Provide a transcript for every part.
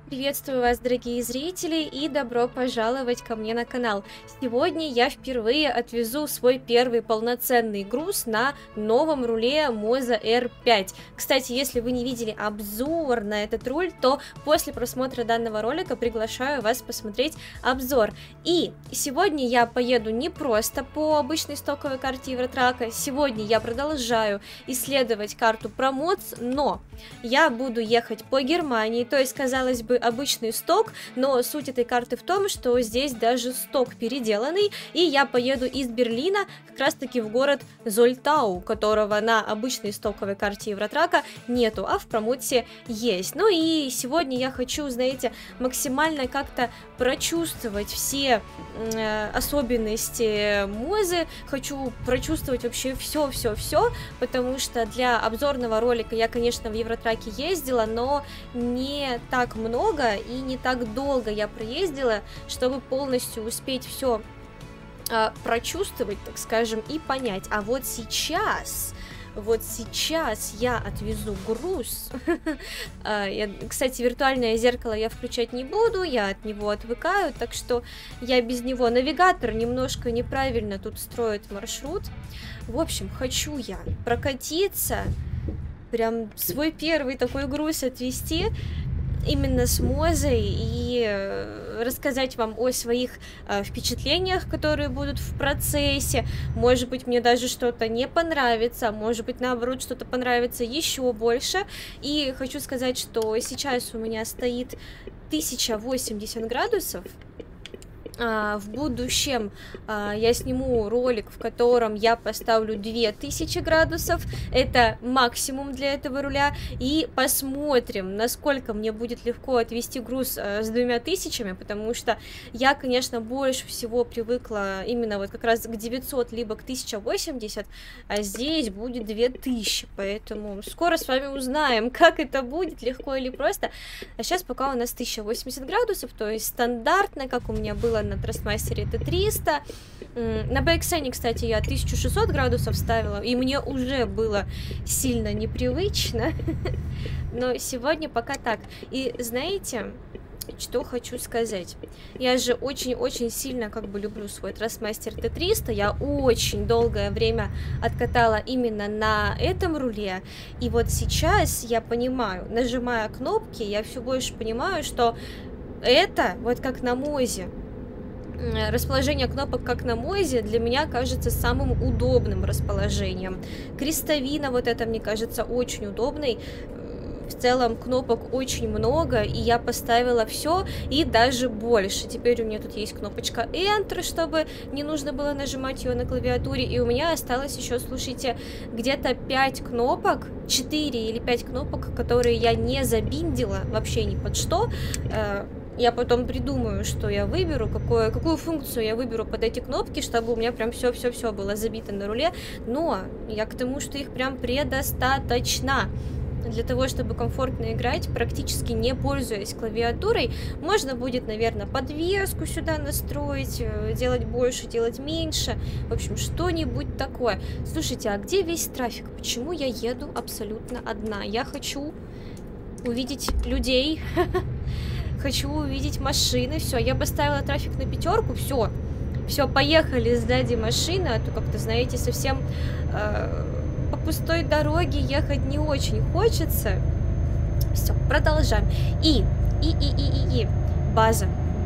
Приветствую вас, дорогие зрители, и добро пожаловать ко мне на канал. Сегодня я впервые отвезу свой первый полноценный груз на новом руле Moza R5. Кстати, если вы не видели обзор на этот руль, то после просмотра данного ролика приглашаю вас посмотреть обзор. И сегодня я поеду не просто по обычной стоковой карте Евротрака, сегодня я продолжаю исследовать карту ProMods, но я буду ехать по Германии, то есть, казалось бы, обычный сток, но суть этой карты в том, что здесь даже сток переделанный, и я поеду из Берлина как раз таки в город Зольтау, которого на обычной стоковой карте Евротрака нету, а в промоте есть. Ну и сегодня я хочу, знаете, максимально как-то прочувствовать все особенности Мозы, хочу прочувствовать вообще все, потому что для обзорного ролика я, конечно, в Евротраке ездила, но не так много и не так долго я проездила, чтобы полностью успеть все прочувствовать, так скажем, и понять. А вот сейчас я отвезу груз. Кстати, виртуальное зеркало я включать не буду, я от него отвыкаю, так что я без него. Навигатор немножко неправильно тут строит маршрут. В общем, хочу я прокатиться, прям свой первый такой груз отвезти именно с Мозой и рассказать вам о своих впечатлениях, которые будут в процессе. Может быть, мне даже что-то не понравится, может быть, наоборот, что-то понравится еще больше. И хочу сказать, что сейчас у меня стоит 1080 градусов. В будущем я сниму ролик, в котором я поставлю 2000 градусов, это максимум для этого руля, и посмотрим, насколько мне будет легко отвести груз с 2000, потому что я, конечно, больше всего привыкла именно вот как раз к 900, либо к 1080, а здесь будет 2000, поэтому скоро с вами узнаем, как это будет, легко или просто. А сейчас пока у нас 1080 градусов, то есть стандартно, как у меня было на Трастмастере, это 300. На BXN, кстати, я 1600 градусов ставила, и мне уже было сильно непривычно. Но сегодня пока так. И знаете, что хочу сказать? Я же очень-очень сильно как бы люблю свой Трастмастер Т300. Я очень долгое время откатала именно на этом руле. И вот сейчас я понимаю, нажимая кнопки, я все больше понимаю, что это вот как на Мозе. Расположение кнопок, как на Мозе, для меня кажется самым удобным расположением. Крестовина вот эта, мне кажется, очень удобной. В целом кнопок очень много, и я поставила все и даже больше. Теперь у меня тут есть кнопочка Enter, чтобы не нужно было нажимать ее на клавиатуре, и у меня осталось еще, слушайте, где-то 5 кнопок, 4 или 5 кнопок, которые я не забиндила вообще ни под что. Я потом придумаю, что я выберу, какую функцию я выберу под эти кнопки, чтобы у меня прям все было забито на руле. Но я к тому, что их прям предостаточно для того, чтобы комфортно играть, практически не пользуясь клавиатурой. Можно будет, наверное, подвеску сюда настроить, делать больше, делать меньше. В общем, что-нибудь такое. Слушайте, а где весь трафик? Почему я еду абсолютно одна? Я хочу увидеть людей. Хочу увидеть машины, все, я поставила трафик на 5, все, поехали сзади машины, а то как-то, знаете, совсем по пустой дороге ехать не очень хочется. Все, продолжаем. И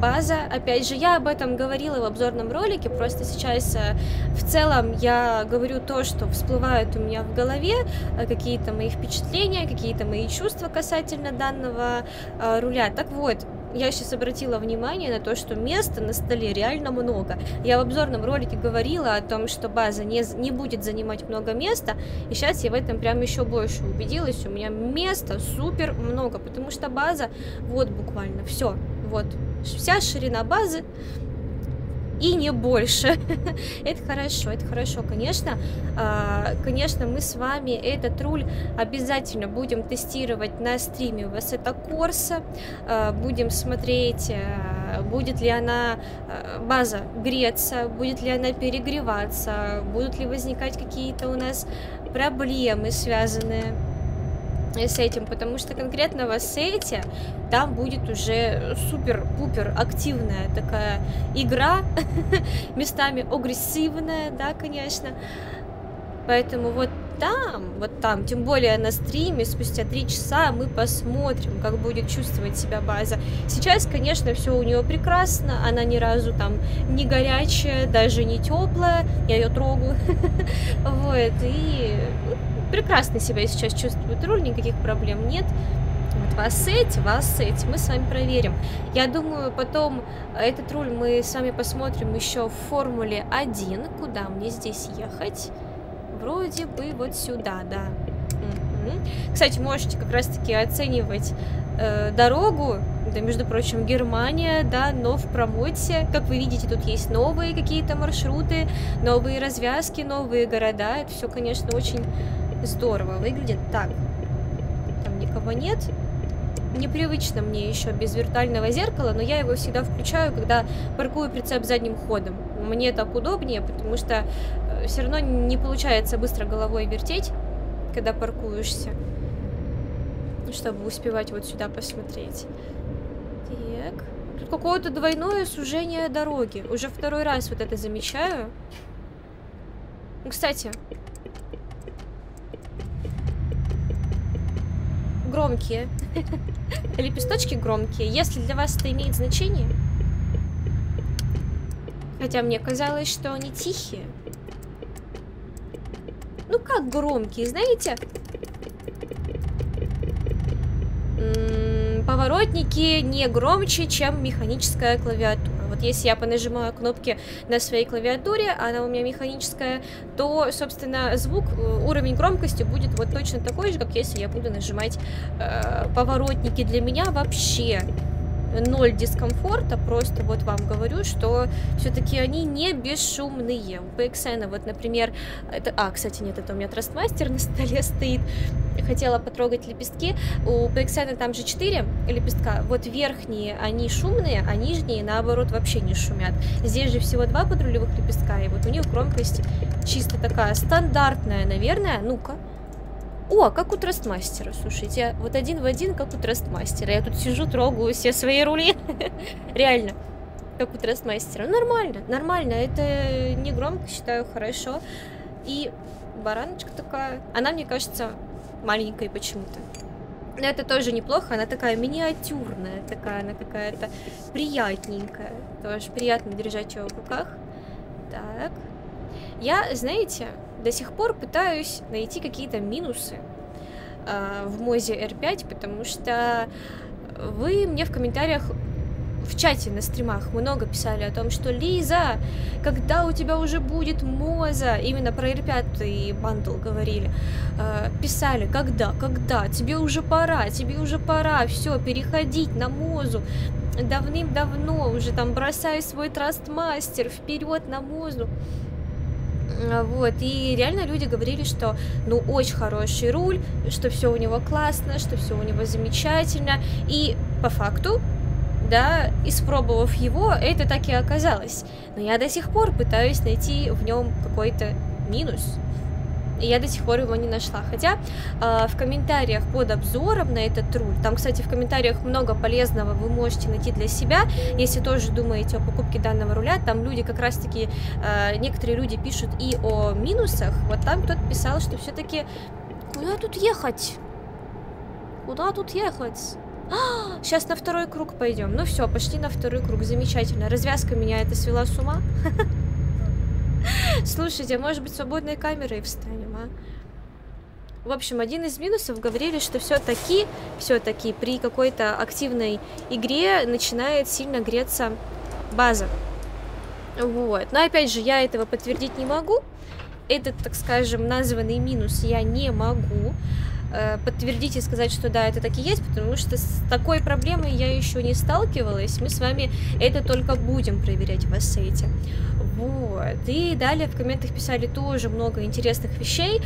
база, опять же, я об этом говорила в обзорном ролике, просто сейчас в целом я говорю то, что всплывает у меня в голове, какие-то мои впечатления, какие-то мои чувства касательно данного руля. Так вот, я сейчас обратила внимание на то, что места на столе реально много. Я в обзорном ролике говорила о том, что база не будет занимать много места, и сейчас я в этом прям еще больше убедилась. У меня места супер много, потому что база, вот буквально, все, вот, вся ширина базы и не больше. Это хорошо, конечно. Конечно, мы с вами этот руль обязательно будем тестировать на стриме в Assetto Corsa. Будем смотреть, будет ли она, база, греться, будет ли она перегреваться, будут ли возникать какие-то у нас проблемы, связанные с этим, потому что конкретно в ассете там будет уже супер-пупер активная такая игра, местами агрессивная, да, конечно. Поэтому вот там, тем более на стриме, спустя 3 часа мы посмотрим, как будет чувствовать себя база. Сейчас, конечно, все у нее прекрасно, она ни разу там не горячая, даже не теплая, я ее трогаю, вот, и прекрасно себя сейчас чувствует руль, никаких проблем нет. Вот в ассете мы с вами проверим. Я думаю, потом этот руль мы с вами посмотрим еще в Формуле 1, куда мне здесь ехать. Вроде бы вот сюда, да. Кстати, можете как раз-таки оценивать дорогу. Это, между прочим, Германия, да, но в промоте, как вы видите, тут есть новые какие-то маршруты, новые развязки, новые города. Это все, конечно, очень здорово выглядит. Так, там никого нет. Непривычно мне еще без виртуального зеркала, но я его всегда включаю, когда паркую прицеп задним ходом. Мне так удобнее, потому что все равно не получается быстро головой вертеть, когда паркуешься, чтобы успевать вот сюда посмотреть. Так. Тут какое-то двойное сужение дороги. Уже второй раз вот это замечаю. Кстати, громкие. Лепесточки громкие. Если для вас это имеет значение. Хотя мне казалось, что они тихие. Ну как громкие, знаете? Поворотники не громче, чем механическая клавиатура. Вот если я понажимаю кнопки на своей клавиатуре, она у меня механическая, то, собственно, звук, уровень громкости будет вот точно такой же, как если я буду нажимать поворотники. Для меня вообще 0 дискомфорта, просто вот вам говорю, что все-таки они не бесшумные. У PXN, вот, например, это... кстати, нет, это у меня Трастмастер на столе стоит. Хотела потрогать лепестки. У PXN там же 4 лепестка. Вот верхние, они шумные, а нижние, наоборот, вообще не шумят. Здесь же всего 2 подрулевых лепестка, и вот у них громкость чисто такая стандартная, наверное. Ну-ка. О, как у Трастмастера, слушайте, вот один в один, как у Трастмастера. Я тут сижу, трогаю все свои рули. Реально, как у Трастмастера. Нормально, нормально, это не громко, считаю, хорошо. И бараночка такая, она, мне кажется, маленькая почему-то. Но это тоже неплохо, она такая миниатюрная, такая, она какая-то приятненькая. Тоже приятно держать ее в руках. Так. Я, знаете, до сих пор пытаюсь найти какие-то минусы в Мозе R5, потому что вы мне в комментариях в чате на стримах много писали о том, что Лиза, когда у тебя уже будет Моза, именно про R5 бандл говорили, писали, когда, тебе уже пора, все, переходить на Мозу, давным-давно уже там бросай свой Трастмастер вперед на Мозу. Вот, и реально люди говорили, что, ну, очень хороший руль, что все у него классно, что все у него замечательно, и по факту, да, испробовав его, это так и оказалось. Но я до сих пор пытаюсь найти в нем какой-то минус, и я до сих пор его не нашла. Хотя в комментариях под обзором на этот руль, там, кстати, в комментариях много полезного вы можете найти для себя, если тоже думаете о покупке данного руля. Там люди как раз-таки, некоторые люди пишут и о минусах. Вот там кто-то писал, что все-таки куда тут ехать? Куда тут ехать? Сейчас на второй круг пойдем. Ну все, пошли на второй круг. Замечательно. Развязка меня это свела с ума. Слушайте, а может быть свободной камерой встанем, а? В общем, один из минусов говорили, что все-таки при какой-то активной игре начинает сильно греться база. Вот. Но опять же, я этого подтвердить не могу. Этот, так скажем, названный минус я не могу подтвердить и сказать, что да, это так и есть, потому что с такой проблемой я еще не сталкивалась. Мы с вами это только будем проверять в ассете. Вот. И далее в комментах писали тоже много интересных вещей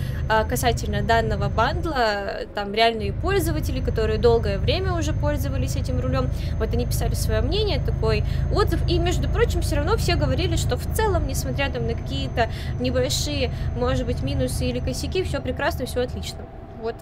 касательно данного бандла. Там реальные пользователи, которые долгое время уже пользовались этим рулем. Вот они писали свое мнение, такой отзыв. И, между прочим, все равно все говорили, что в целом, несмотря там на какие-то небольшие, может быть, минусы или косяки, все прекрасно, все отлично. Вот.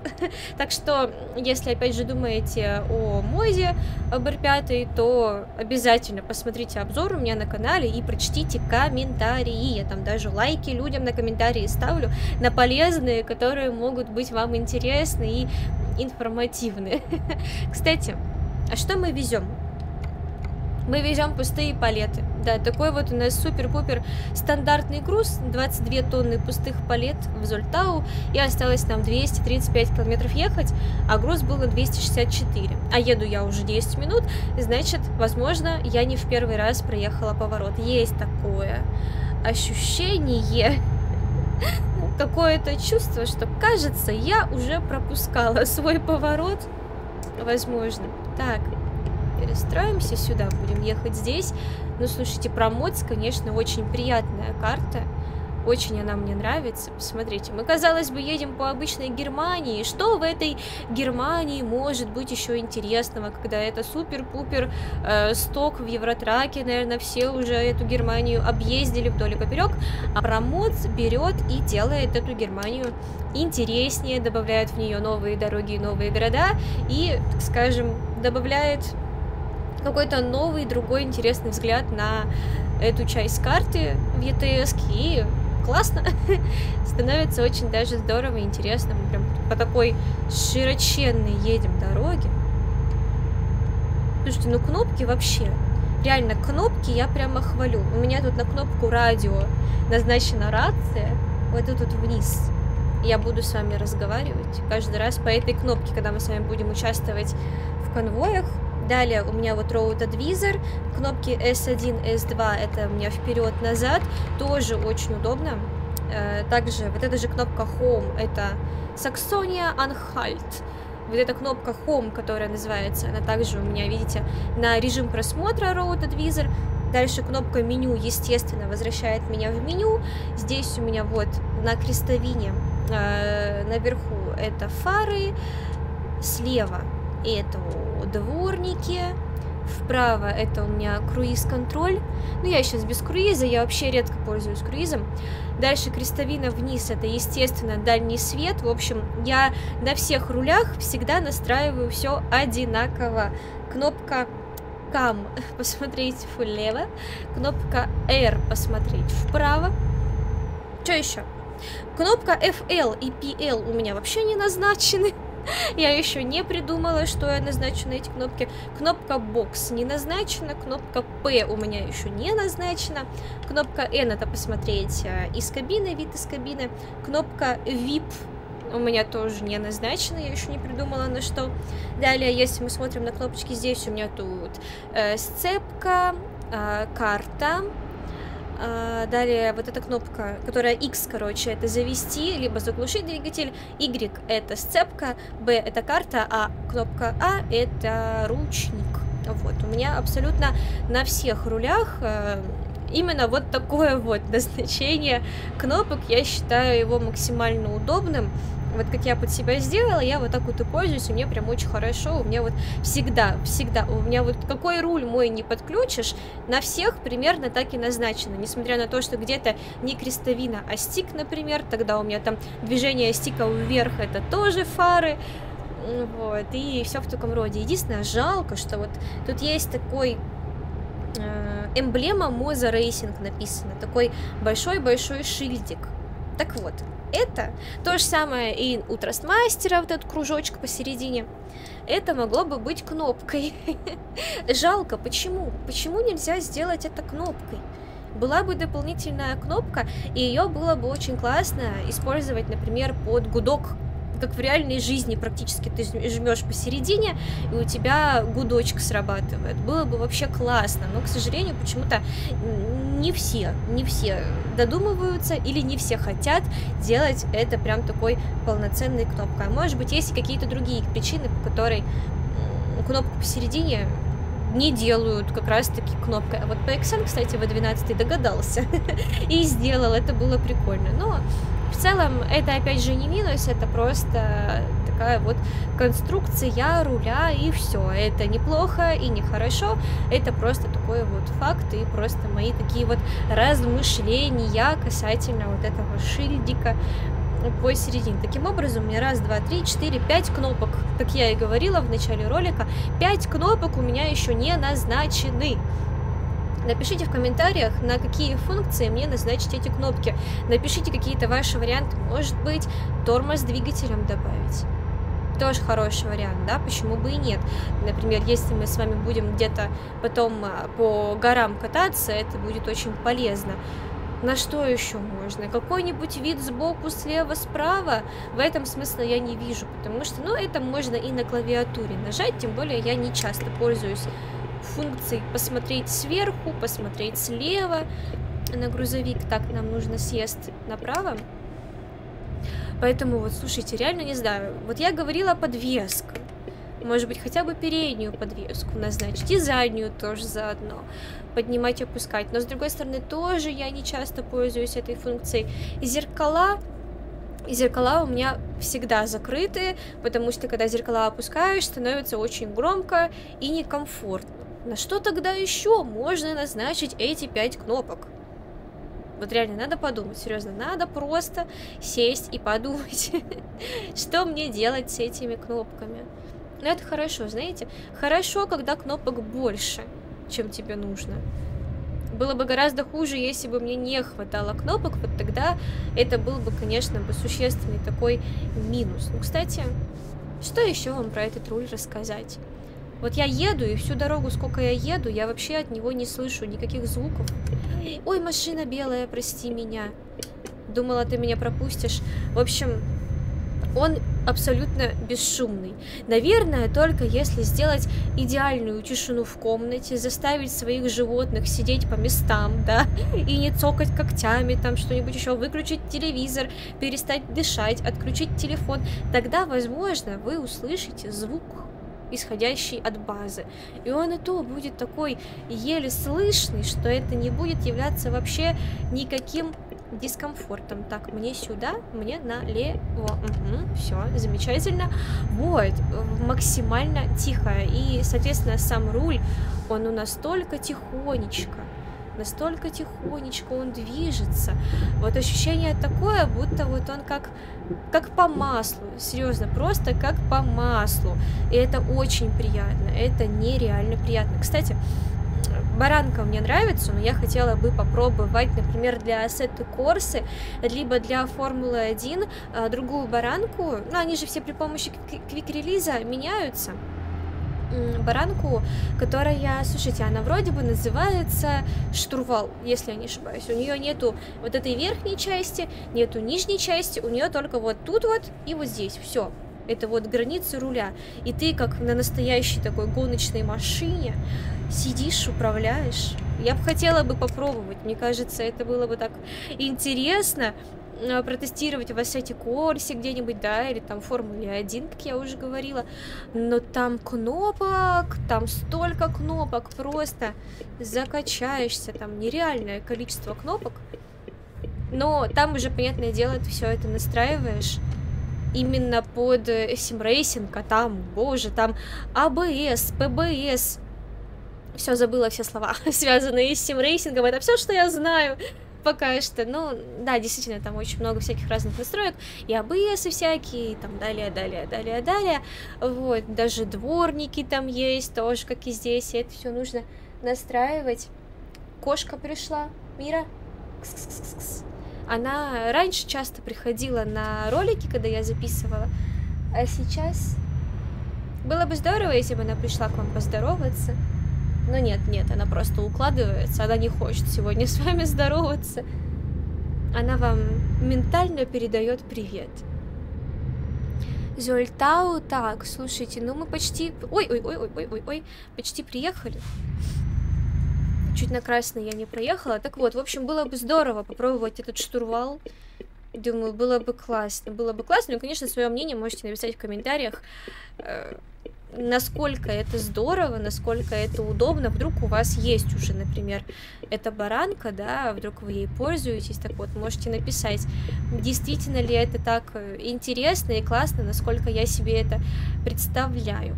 Так что, если опять же думаете о моде об R5, то обязательно посмотрите обзор у меня на канале и прочтите комментарии. Я там даже лайки людям на комментарии ставлю, на полезные, которые могут быть вам интересны и информативны. Кстати, а что мы везем? Мы везем пустые палеты. Да, такой вот у нас супер-пупер стандартный груз. 22 тонны пустых палет в Зольтау. И осталось нам 235 километров ехать, а груз был на 264. А еду я уже 10 минут, значит, возможно, я не в первый раз проехала поворот. Есть такое ощущение, какое-то чувство, что, кажется, я уже пропускала свой поворот. Возможно. Так, перестроимся сюда, будем ехать здесь. Ну, слушайте, про Моц, конечно, очень приятная карта. Очень она мне нравится. Посмотрите, мы, казалось бы, едем по обычной Германии. Что в этой Германии может быть еще интересного, когда это супер-пупер сток в Евротраке? Наверное, все уже эту Германию объездили вдоль и поперек. А Промоц берет и делает эту Германию интереснее, добавляет в нее новые дороги, новые города и, так скажем, добавляет какой-то новый, другой интересный взгляд на эту часть карты в ETS, и классно, становится очень даже здорово и интересно. Мы прям по такой широченной едем дороге. Слушайте, ну кнопки вообще, реально кнопки я прямо хвалю. У меня тут на кнопку радио назначена рация, вот тут вниз. Я буду с вами разговаривать каждый раз по этой кнопке, когда мы с вами будем участвовать в конвоях. Далее у меня вот Road Advisor, кнопки S1, S2 это у меня вперед-назад, тоже очень удобно. Также вот эта же кнопка Home, это Saxonia Anhalt. Вот эта кнопка Home, которая называется, она также у меня, видите, на режим просмотра Road Advisor. Дальше кнопка меню, естественно, возвращает меня в меню. Здесь у меня вот на крестовине наверху это фары, слева это дворники, вправо это у меня круиз-контроль. Ну, я сейчас без круиза, я вообще редко пользуюсь круизом. Дальше крестовина вниз, это, естественно, дальний свет. В общем, я на всех рулях всегда настраиваю все одинаково. Кнопка CAM посмотреть влево, кнопка R посмотреть вправо. Что еще? Кнопка FL и PL у меня вообще не назначены. Я еще не придумала, что я назначу на эти кнопки. Кнопка Box не назначена, кнопка P у меня еще не назначена, кнопка N это посмотреть из кабины, вид из кабины, кнопка VIP у меня тоже не назначена, я еще не придумала на что. Далее, если мы смотрим на кнопочки, здесь у меня тут сцепка, карта. Далее вот эта кнопка, которая X, короче, это завести, либо заглушить двигатель, Y это сцепка, B это карта, а кнопка А это ручник. Вот, у меня абсолютно на всех рулях именно вот такое вот назначение кнопок, я считаю его максимально удобным. Вот как я под себя сделала, я вот так вот и пользуюсь, и мне прям очень хорошо. У меня вот всегда, у меня вот какой руль мой не подключишь, на всех примерно так и назначено. Несмотря на то, что где-то не крестовина, а стик, например, тогда у меня там движение стика вверх, это тоже фары. Вот, и все в таком роде. Единственное, жалко, что вот тут есть такой эмблема Moza Racing написано, такой большой-большой шильдик. Так вот, это то же самое и у Трастмастера, вот этот кружочек посередине. Это могло бы быть кнопкой. Жалко, почему? Почему нельзя сделать это кнопкой? Была бы дополнительная кнопка, и ее было бы очень классно использовать, например, под гудок. Как в реальной жизни практически ты жмешь посередине, и у тебя гудочек срабатывает. Было бы вообще классно, но, к сожалению, почему-то не все додумываются или не все хотят делать это прям такой полноценной кнопкой. А может быть, есть и какие-то другие причины, по которой кнопку посередине не делают как раз-таки кнопкой. А вот PXN, кстати, V12 догадался и сделал, это было прикольно. Но в целом это опять же не минус, это просто такая вот конструкция руля, и все. Это неплохо и не хорошо, это просто такой вот факт и просто мои такие вот размышления касательно вот этого шильдика посередине. Таким образом, у меня раз, два, три, четыре, 5 кнопок, как я и говорила в начале ролика, 5 кнопок у меня еще не назначены. Напишите в комментариях, на какие функции мне назначить эти кнопки. Напишите какие-то ваши варианты. Может быть, тормоз двигателем добавить. Тоже хороший вариант, да? Почему бы и нет? Например, если мы с вами будем где-то потом по горам кататься, это будет очень полезно. На что еще можно? Какой-нибудь вид сбоку, слева, справа? В этом смысла я не вижу, потому что, ну, это можно и на клавиатуре нажать, тем более я не часто пользуюсь функцией посмотреть сверху, посмотреть слева на грузовик. Так, нам нужно съезд направо. Поэтому вот, слушайте, реально не знаю. Вот я говорила подвеска. Может быть, хотя бы переднюю подвеску назначить, и заднюю тоже заодно. Поднимать и опускать. Но, с другой стороны, тоже я не часто пользуюсь этой функцией. Зеркала у меня всегда закрыты, потому что, когда зеркала опускаешь, становится очень громко и некомфортно. На что тогда еще можно назначить эти 5 кнопок? Вот реально, надо подумать, серьезно, надо просто сесть и подумать, что мне делать с этими кнопками. Но это хорошо, знаете, хорошо, когда кнопок больше, чем тебе нужно. Было бы гораздо хуже, если бы мне не хватало кнопок, вот тогда это был бы, конечно, существенный такой минус. Ну, кстати, что еще вам про этот руль рассказать? Вот я еду, и всю дорогу, сколько я еду, я вообще от него не слышу никаких звуков. Ой, машина белая, прости меня. Думала, ты меня пропустишь. В общем, он абсолютно бесшумный. Наверное, только если сделать идеальную тишину в комнате, заставить своих животных сидеть по местам, да, и не цокать когтями, там что-нибудь еще, выключить телевизор, перестать дышать, отключить телефон, тогда, возможно, вы услышите звук, исходящий от базы. И он и то будет такой еле слышный, что это не будет являться вообще никаким дискомфортом. Так, мне сюда, мне налево. Угу, все, замечательно. Вот, максимально тихо. И, соответственно, сам руль, он у нас настолько тихонечко он движется. Вот ощущение такое, будто вот он как по маслу. Серьезно, просто как по маслу. И это очень приятно. Это нереально приятно. Кстати, баранка мне нравится, но я хотела бы попробовать, например, для Assetto Corsa, либо для Формулы 1 другую баранку. Ну, они же все при помощи квик-релиза меняются. Баранку, которая, слушайте, она вроде бы называется штурвал, если я не ошибаюсь. У нее нету вот этой верхней части, нету нижней части, у нее только вот тут вот и вот здесь. Все. Это вот границы руля. И ты, как на настоящей такой гоночной машине, сидишь, управляешь. Я бы хотела бы попробовать. Мне кажется, это было бы так интересно протестировать в Assetto Corsa где-нибудь, да, или там в Формуле 1, как я уже говорила. Но там кнопок, там столько кнопок, просто закачаешься, там нереальное количество кнопок. Но там уже, понятное дело, ты все это настраиваешь именно под симрейсинг, а там, боже, там АБС, ПБС. Все, забыла все слова, связанные с симрейсингом. Это все, что я знаю пока что. Ну, да, действительно, там очень много всяких разных настроек. И АБС всякие, и там далее. Вот, даже дворники там есть, тоже, как и здесь. И это все нужно настраивать. Кошка пришла. Мира. Кс-кс-кс-кс. Она раньше часто приходила на ролики, когда я записывала. А сейчас было бы здорово, если бы она пришла к вам поздороваться. Но нет, она просто укладывается, она не хочет сегодня с вами здороваться. Она вам ментально передает привет. Зольтау, так, слушайте, ну мы почти... Ой, почти приехали. Чуть на красный я не проехала. Так вот, в общем, было бы здорово попробовать этот штурвал. Думаю, было бы классно. Ну, конечно, свое мнение можете написать в комментариях. Насколько это здорово, насколько это удобно. Вдруг у вас есть уже, например, эта баранка, да, вдруг вы ей пользуетесь, так вот, можете написать, действительно ли это так интересно и классно, насколько я себе это представляю.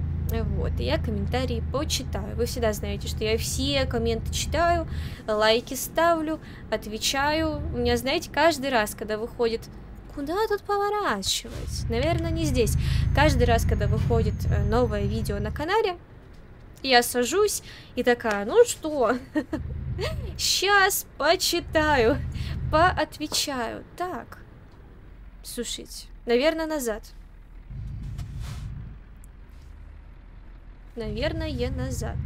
Вот, и я комментарии почитаю. Вы всегда знаете, что я все комменты читаю, лайки ставлю, отвечаю. У меня, знаете, каждый раз, когда выходит Куда тут поворачивать? Наверное, не здесь. Каждый раз, когда выходит новое видео на канале, я сажусь и такая, ну что, сейчас почитаю, поотвечаю. Так, слушайте, наверное, назад. Наверное, назад.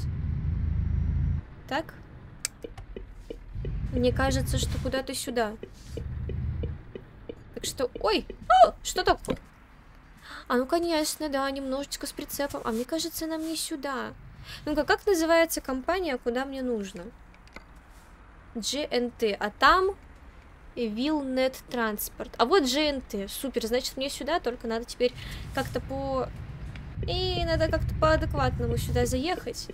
Так. Мне кажется, что куда-то сюда. Так что... Ой! О, что такое? А, ну, конечно, да, немножечко с прицепом. А мне кажется, нам не сюда. Ну-ка, как называется компания, куда мне нужно? GNT. А там... Willnet Transport. А вот GNT. Супер, значит, мне сюда, только надо теперь как-то по... И надо как-то по-адекватному сюда заехать.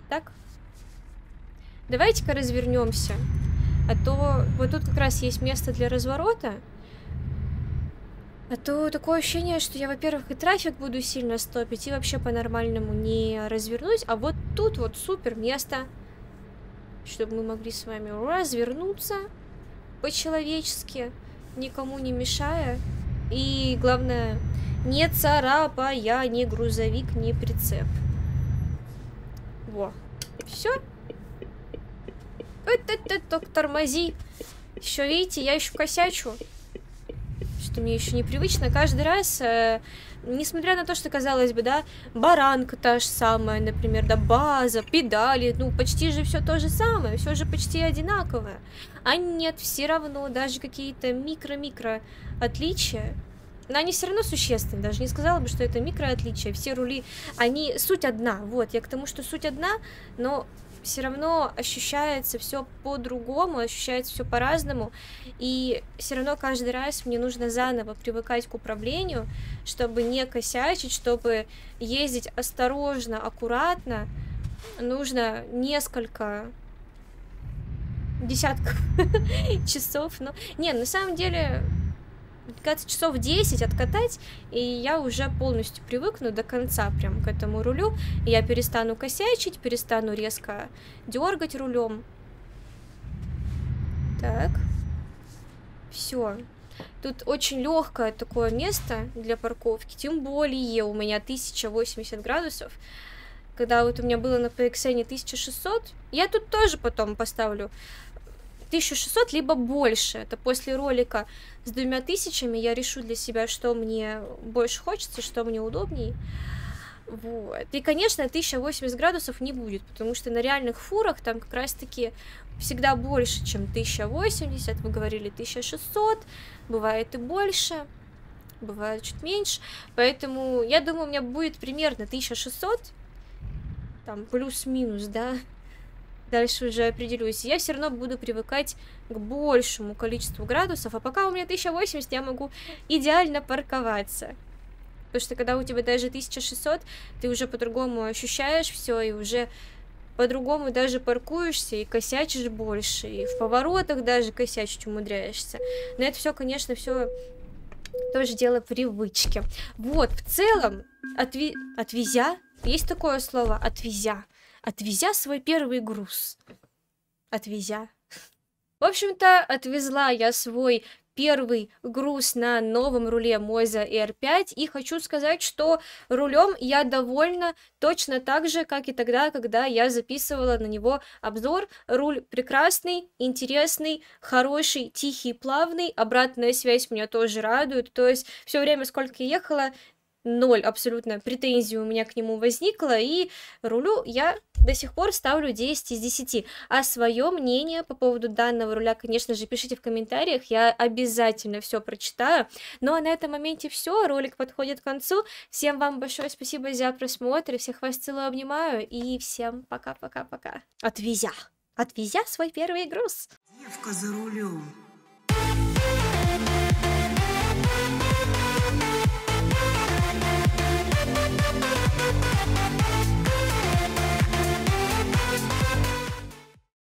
Так. Давайте-ка развернемся. А то вот тут как раз есть место для разворота. А то такое ощущение, что я, во-первых, и трафик буду сильно стопить, и вообще по-нормальному не развернусь. А вот тут вот супер место, чтобы мы могли с вами развернуться по-человечески, никому не мешая. И, главное, не царапая ни грузовик, ни прицеп. Во. Все. Только тормози. Еще, видите, я еще косячу. Что мне еще непривычно. Каждый раз, несмотря на то, что, казалось бы, да, баранка та же самая, например, да, база, педали, ну, почти же все то же самое, все же почти одинаковое. А нет, все равно, даже какие-то микро-микро отличия. Но они все равно существенны, даже не сказала бы, что это микроотличия. Все рули, они суть одна. Вот, я к тому, что суть одна, но все равно ощущается все по-другому, ощущается все по-разному. И все равно каждый раз мне нужно заново привыкать к управлению, чтобы не косячить, чтобы ездить осторожно, аккуратно. Нужно несколько десятков часов. Но... Не, на самом деле... часов 10 откатать, и я уже полностью привыкну до конца прям к этому рулю. Я перестану косячить, перестану резко дергать рулем. Так. Все. Тут очень легкое такое место для парковки, тем более у меня 1080 градусов. Когда вот у меня было на PXN 1600, я тут тоже потом поставлю 1600, либо больше. Это после ролика с 2000 я решу для себя, что мне больше хочется, что мне удобней. Вот. И, конечно, 1080 градусов не будет, потому что на реальных фурах там как раз-таки всегда больше, чем 1080. Вы говорили 1600, бывает и больше, бывает чуть меньше. Поэтому, я думаю, у меня будет примерно 1600, там, плюс-минус, да. Дальше уже определюсь. Я все равно буду привыкать к большему количеству градусов. А пока у меня 1080, я могу идеально парковаться. Потому что когда у тебя даже 1600, ты уже по-другому ощущаешь все, и уже по-другому даже паркуешься, и косячишь больше, и в поворотах даже косячить умудряешься. Но это все, конечно, все тоже дело привычки. Вот, в целом, отвезя, есть такое слово, отвезя свой первый груз. Отвезя. В общем-то, отвезла я свой первый груз на новом руле Moza R5, и хочу сказать, что рулем я довольна точно так же, как и тогда, когда я записывала на него обзор. Руль прекрасный, интересный, хороший, тихий, плавный, обратная связь меня тоже радует, то есть все время, сколько я ехала, 0 абсолютно претензий у меня к нему возникло, и рулю я до сих пор ставлю 10 из 10. А свое мнение по поводу данного руля, конечно же, пишите в комментариях, я обязательно все прочитаю. Ну а на этом моменте все, ролик подходит к концу. Всем вам большое спасибо за просмотр, всех вас целую, обнимаю, и всем пока-пока-пока. Отвезя свой первый груз. Девка за рулем.